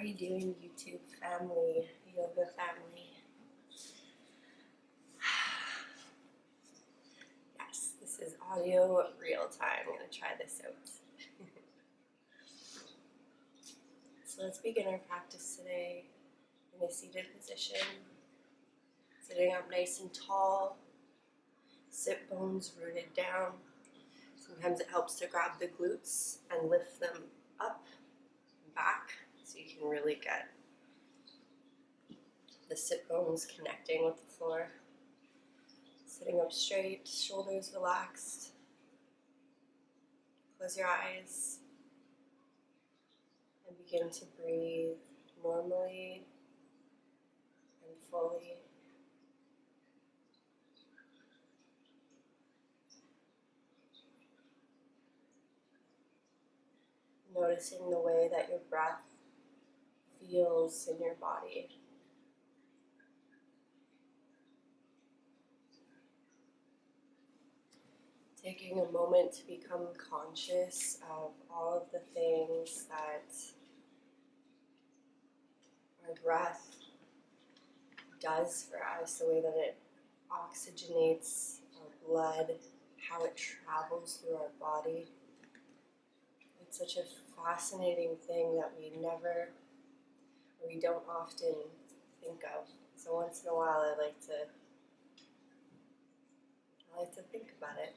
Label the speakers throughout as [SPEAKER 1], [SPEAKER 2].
[SPEAKER 1] you doing, YouTube family, yoga family? Yes, this is audio real time. I'm going to try this out. So let's begin our practice today in a seated position, sitting up nice and tall, sit bones rooted down. Sometimes it helps to grab the glutes and lift them up and back so you can really get the sit bones connecting with the floor. Sitting up straight, shoulders relaxed. Close your eyes and begin to breathe normally and fully. Noticing the way that your breath feels in your body. Taking a moment to become conscious of all of the things that our breath does for us, the way that it oxygenates our blood, how it travels through our body. It's such a fascinating thing that we don't often think of. So once in a while I like to think about it.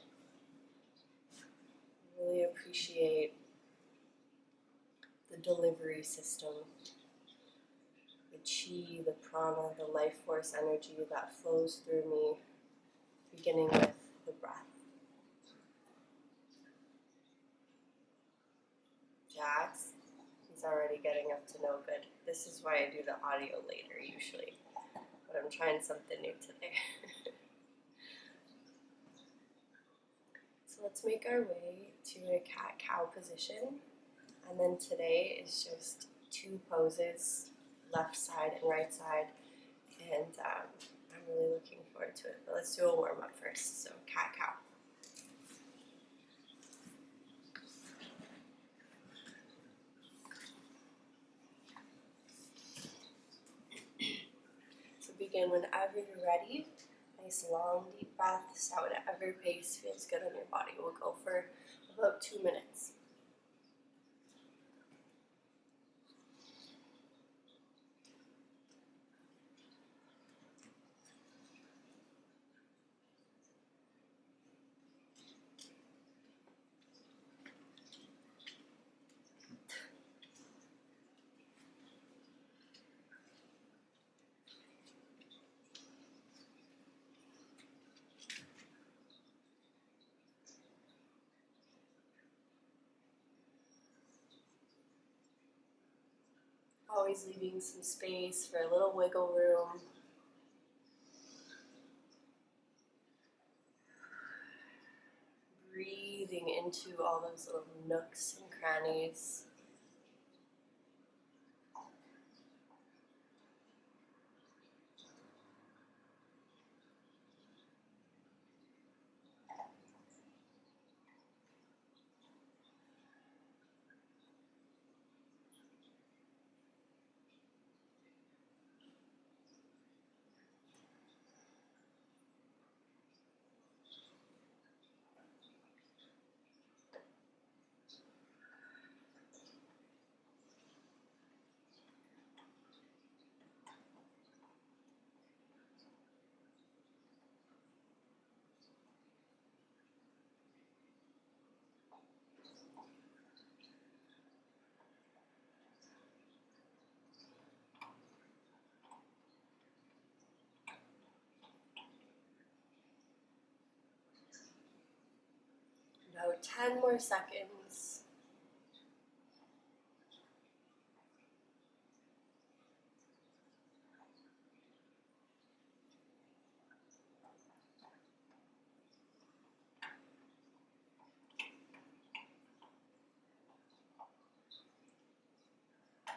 [SPEAKER 1] Really appreciate the delivery system, the chi, the prana, the life force energy that flows through me, beginning with the breath. Jax, he's already getting up to no good. This is why I do the audio later usually, but I'm trying something new today. So let's make our way to a cat-cow position, and then today is just two poses, left side and right side, and I'm really looking forward to it. But let's do a warm-up first. So cat-cow. So begin whenever you're ready. Nice long deep breaths at whatever pace feels good on your body. We'll go for about 2 minutes. Always leaving some space for a little wiggle room. Breathing into all those little nooks and crannies. About 10 more seconds.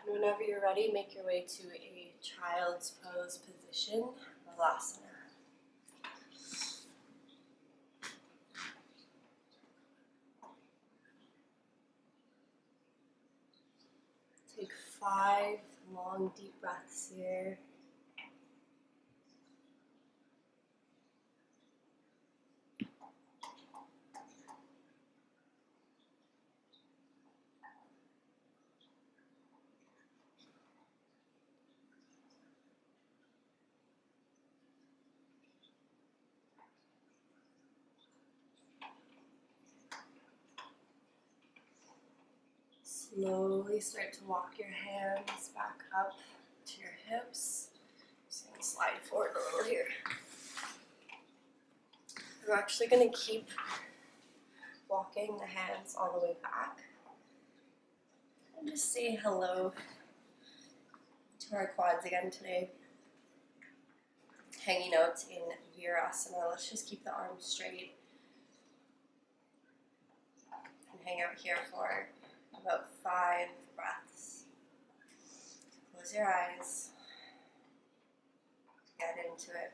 [SPEAKER 1] And whenever you're ready, make your way to a child's pose position, Balasana. Take 5 long, deep breaths here. Slowly start to walk your hands back up to your hips. Just going to slide forward a little here. We're actually going to keep walking the hands all the way back. And just say hello to our quads again today. Hanging out in Virasana. Let's just keep the arms straight. And hang out here for about 5 breaths. Close your eyes. Get into it.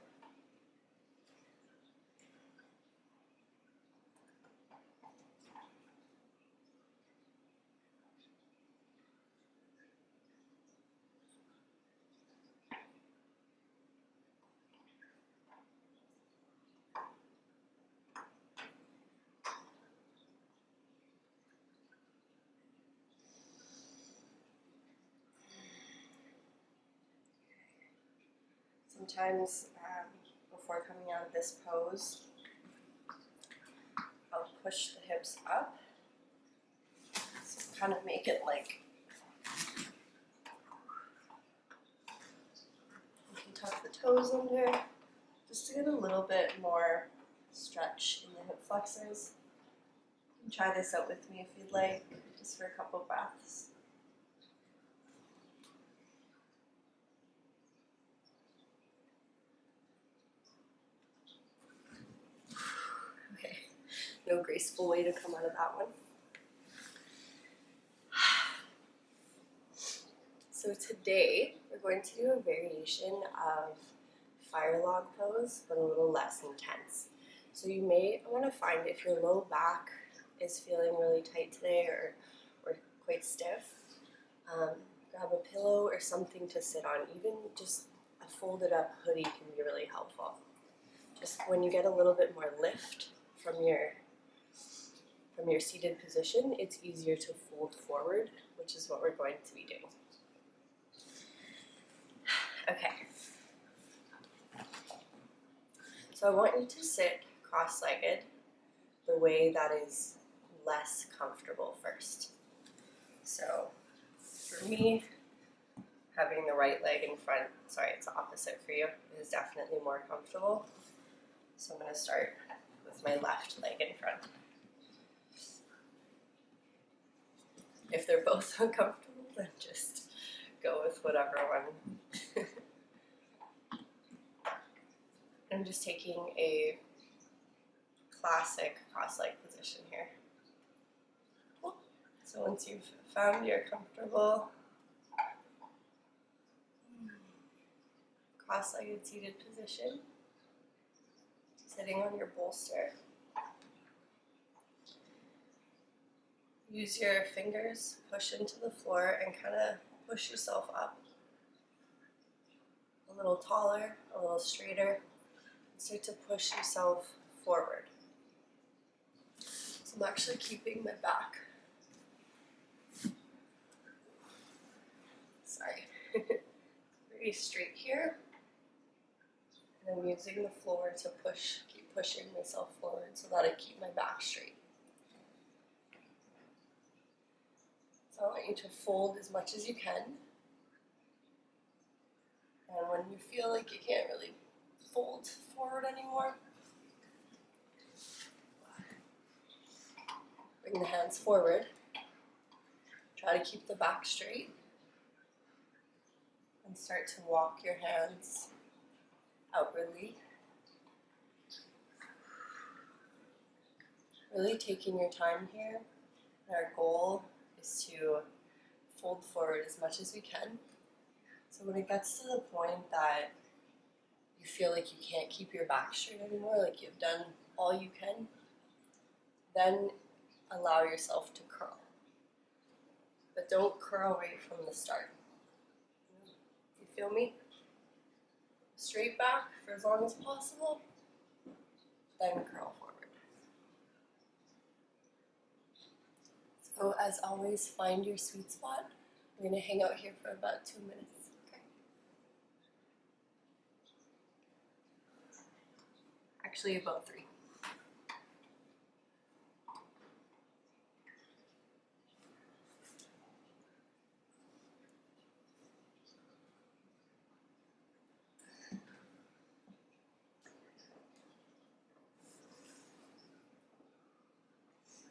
[SPEAKER 1] Sometimes before coming out of this pose, I'll push the hips up. So kind of make it like you can tuck the toes under, just to get a little bit more stretch in the hip flexors. You can try this out with me if you'd like, just for a couple breaths. No graceful way to come out of that one. So today we're going to do a variation of fire log pose, but a little less intense. So you may want to find if your low back is feeling really tight today or quite stiff, grab a pillow or something to sit on. Even just a folded up hoodie can be really helpful. Just when you get a little bit more lift from your seated position, it's easier to fold forward, which is what we're going to be doing. Okay. So I want you to sit cross-legged the way that is less comfortable first. So for me, having the right leg in front, sorry, it's opposite for you, is definitely more comfortable. So I'm going to start with my left leg in front. If they're both uncomfortable, then just go with whatever one. I'm just taking a classic cross-leg position here. Cool. So once you've found your comfortable cross-legged seated position, sitting on your bolster, use your fingers, push into the floor, and kind of push yourself up. A little taller, a little straighter. Start to push yourself forward. So I'm actually keeping my back. Sorry. Very straight here. And I'm using the floor to push, keep pushing myself forward so that I keep my back straight. So I want you to fold as much as you can. And when you feel like you can't really fold forward anymore, bring the hands forward. Try to keep the back straight. And start to walk your hands outwardly. Really taking your time here. And our goal is to fold forward as much as we can. So when it gets to the point that you feel like you can't keep your back straight anymore, like you've done all you can, then allow yourself to curl. but don't curl right from the start. You feel me? Straight back for as long as possible, then curl forward. So as always, find your sweet spot. We're going to hang out here for about 2 minutes. Okay. Actually, about 3.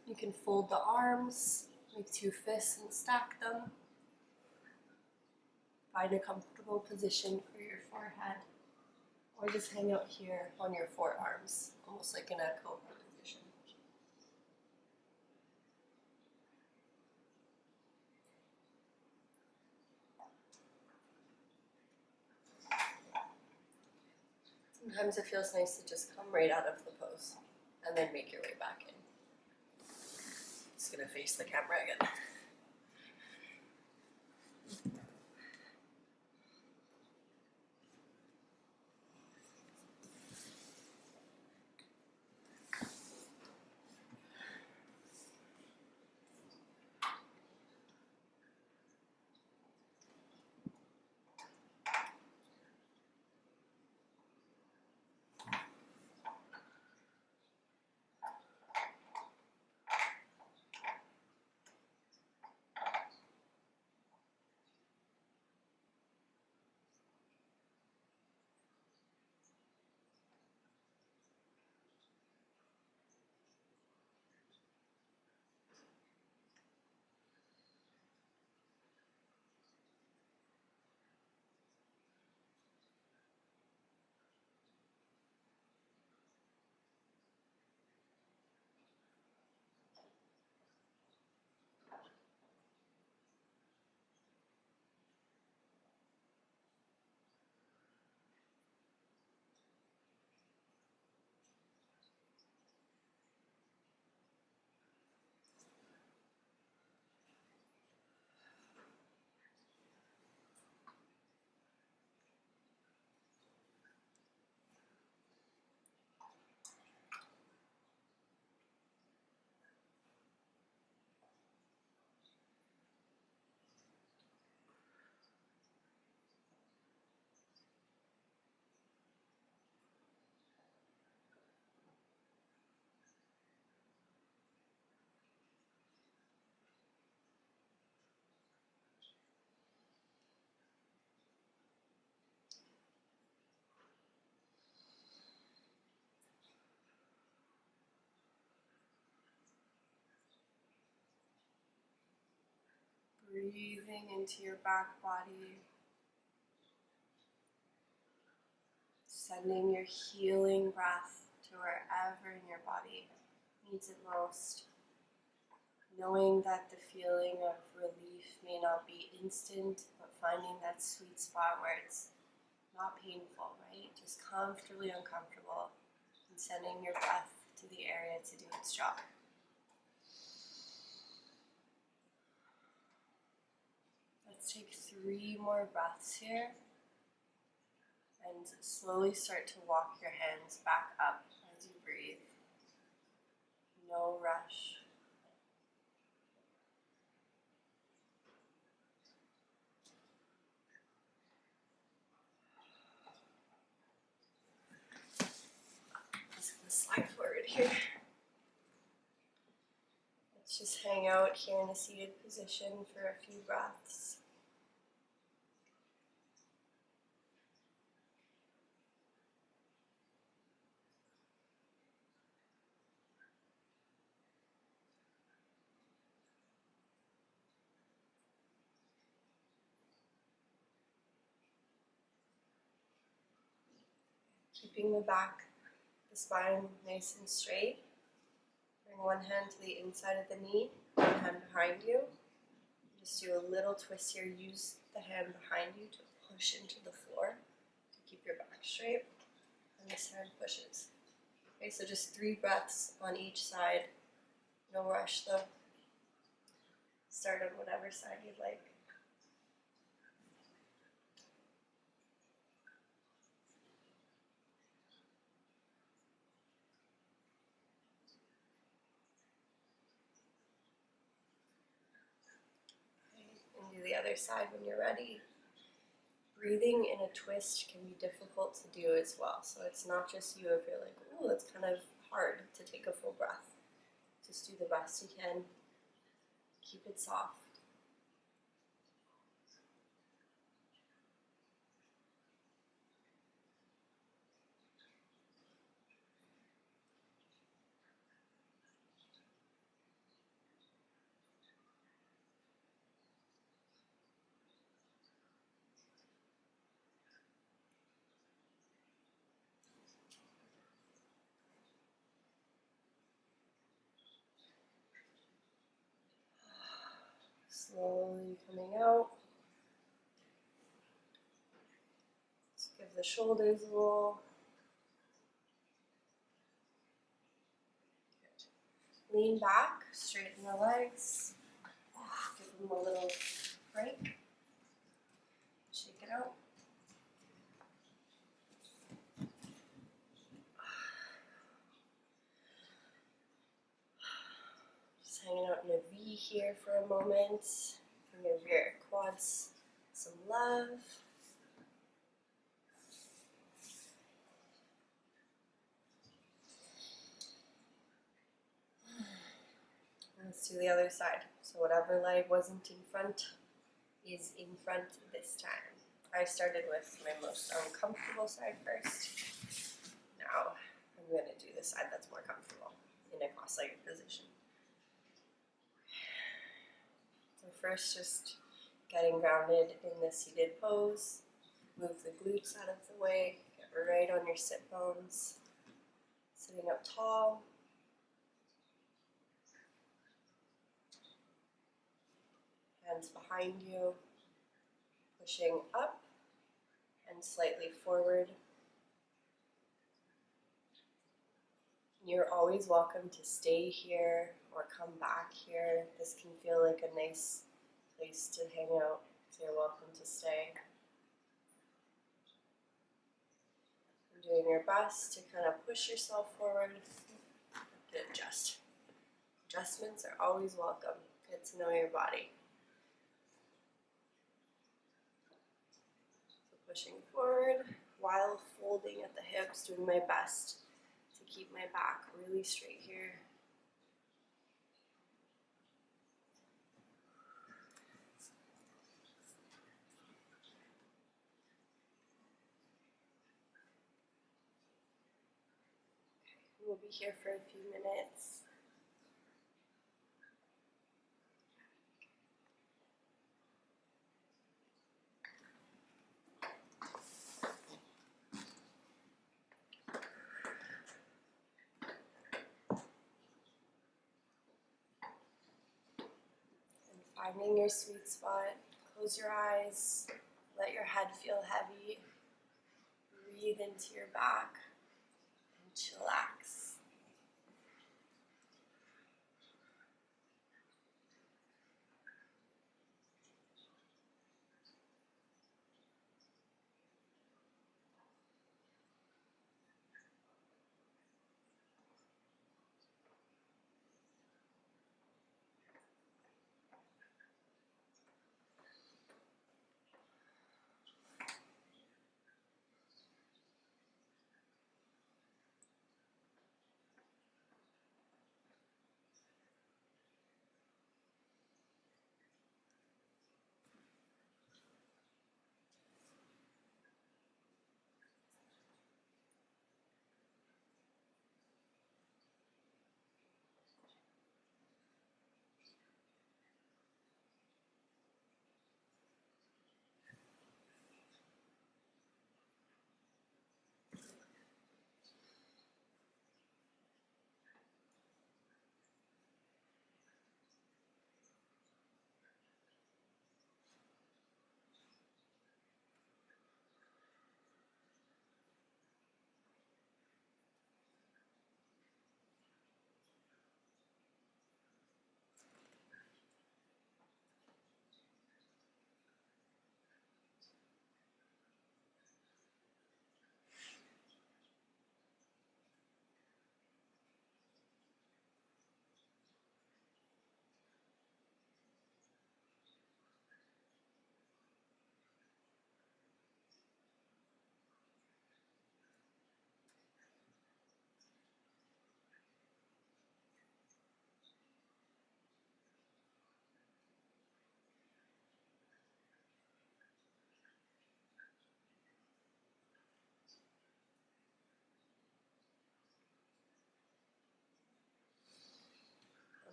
[SPEAKER 1] You can fold the arms, make 2 fists and stack them. Find a comfortable position for your forehead, or just hang out here on your forearms, almost like in a cobra position. Sometimes it feels nice to just come right out of the pose and then make your way back in. Just gonna face the camera again. Breathing into your back body, sending your healing breath to wherever in your body needs it most. Knowing that the feeling of relief may not be instant, but finding that sweet spot where it's not painful, right? Just comfortably uncomfortable, and sending your breath to the area to do its job. Let's take 3 more breaths here, and slowly start to walk your hands back up as you breathe. No rush. Just gonna slide forward here. Let's just hang out here in a seated position for a few breaths. Keeping the spine nice and straight. Bring one hand to the inside of the knee, one hand behind you. Just do a little twist here. Use the hand behind you to push into the floor to keep your back straight. And this hand pushes. Okay, so just 3 breaths on each side. No rush though. Start on whatever side you'd like. And do the other side when you're ready. Breathing in a twist can be difficult to do as well. So it's not just you if you're like, oh, it's kind of hard to take a full breath. Just do the best you can. Keep it soft. Slowly coming out. Just give the shoulders a roll. Lean back, straighten the legs. Give them a little break. Shake it out. Just hanging out in a V here for a moment. Give your quads some love. Let's do the other side. So whatever leg wasn't in front is in front this time. I started with my most uncomfortable side first. Now I'm going to do the side that's more comfortable in a cross-legged position. So first, just getting grounded in the seated pose. Move the glutes out of the way. Get right on your sit bones. Sitting up tall. Hands behind you. Pushing up and slightly forward. You're always welcome to stay here or come back here. This can feel like a nice place to hang out, so you're welcome to stay. You're doing your best to kind of push yourself forward. To adjust. Adjustments are always welcome. Get to know your body. So pushing forward while folding at the hips, doing my best to keep my back really straight here. We'll be here for a few minutes. And finding your sweet spot. Close your eyes. Let your head feel heavy. Breathe into your back and chillax.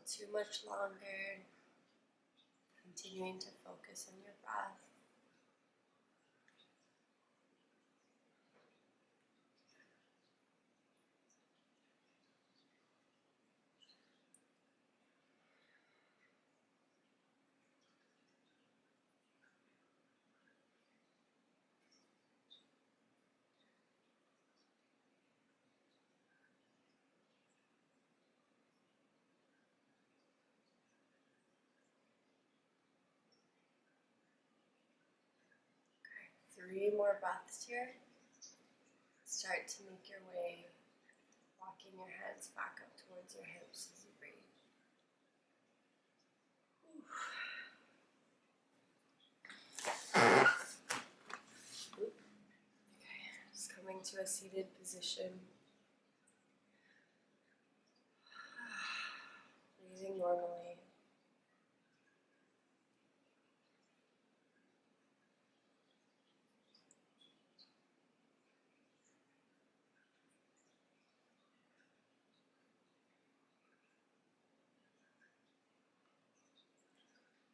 [SPEAKER 1] Not too much longer. Continuing to focus on your breath. Okay, 3 more breaths here. Start to make your way, walking your hands back up towards your hips as you breathe. Okay, just coming to a seated position. Breathing normally.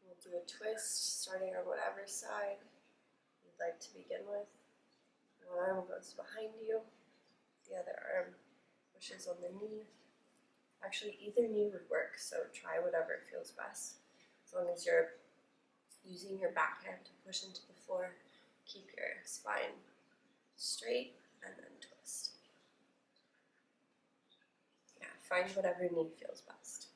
[SPEAKER 1] We'll do a twist, starting on whatever side you'd like to begin with. One arm goes behind you, the other arm pushes on the knee. Actually, either knee would work, so try whatever feels best. As long as you're using your backhand to push into the floor, keep your spine straight and then twist. Yeah, find whatever knee feels best.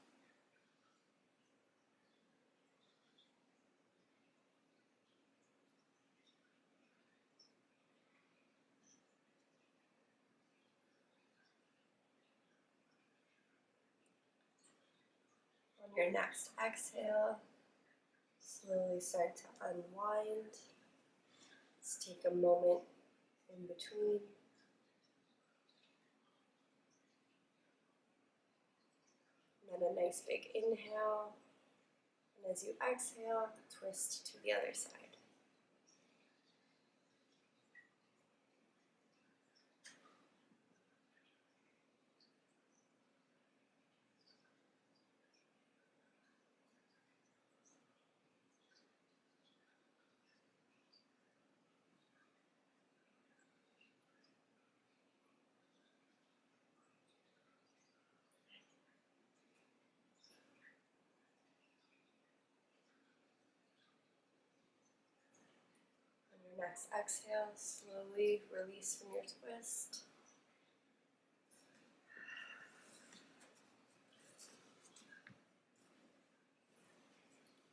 [SPEAKER 1] On your next exhale, slowly start to unwind. Let's take a moment in between. And then a nice big inhale. And as you exhale, twist to the other side. On your next exhale, slowly release from your twist.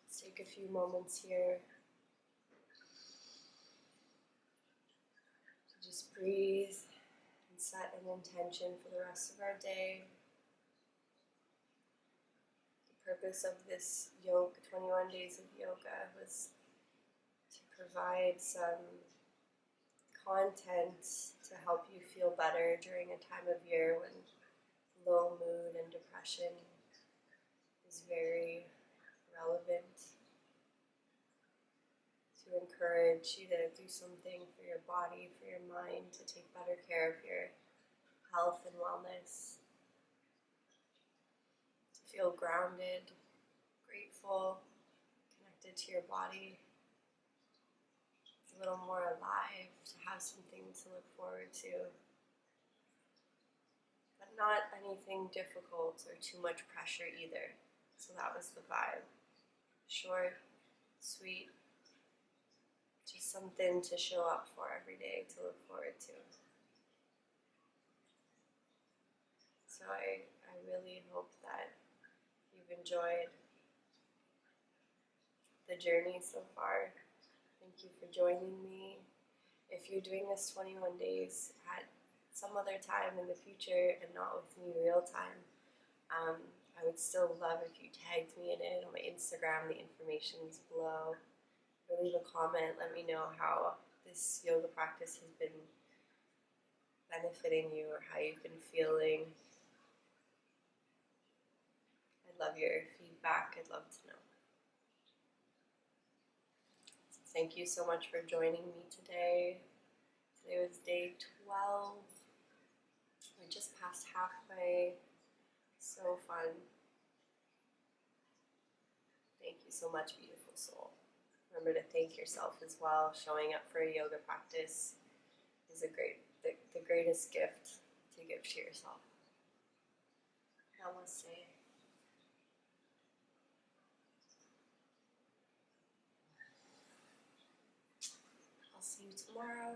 [SPEAKER 1] Let's take a few moments here to just breathe and set an intention for the rest of our day. The purpose of this yoga, 21 days of yoga, was to provide some content to help you feel better during a time of year when low mood and depression is very relevant. To encourage you to do something for your body, for your mind, to take better care of your health and wellness. To feel grounded, grateful, connected to your body. A little more alive, to have something to look forward to. But not anything difficult or too much pressure either. So that was the vibe. Short, sweet, just something to show up for every day, to look forward to. So I really hope that you've enjoyed the journey so far. Thank you for joining me. If you're doing this 21 days at some other time in the future and not with me real time, I would still love if you tagged me in it on my Instagram. The information's below. Or leave a comment. Let me know how this yoga practice has been benefiting you or how you've been feeling. I'd love your feedback. I'd love to know. Thank you so much for joining me today. Today was day 12. We're just past halfway. So fun. you so much, beautiful soul. Remember to thank yourself as well. Showing up for a yoga practice is the greatest gift to give to yourself. Namaste. I'll see you tomorrow.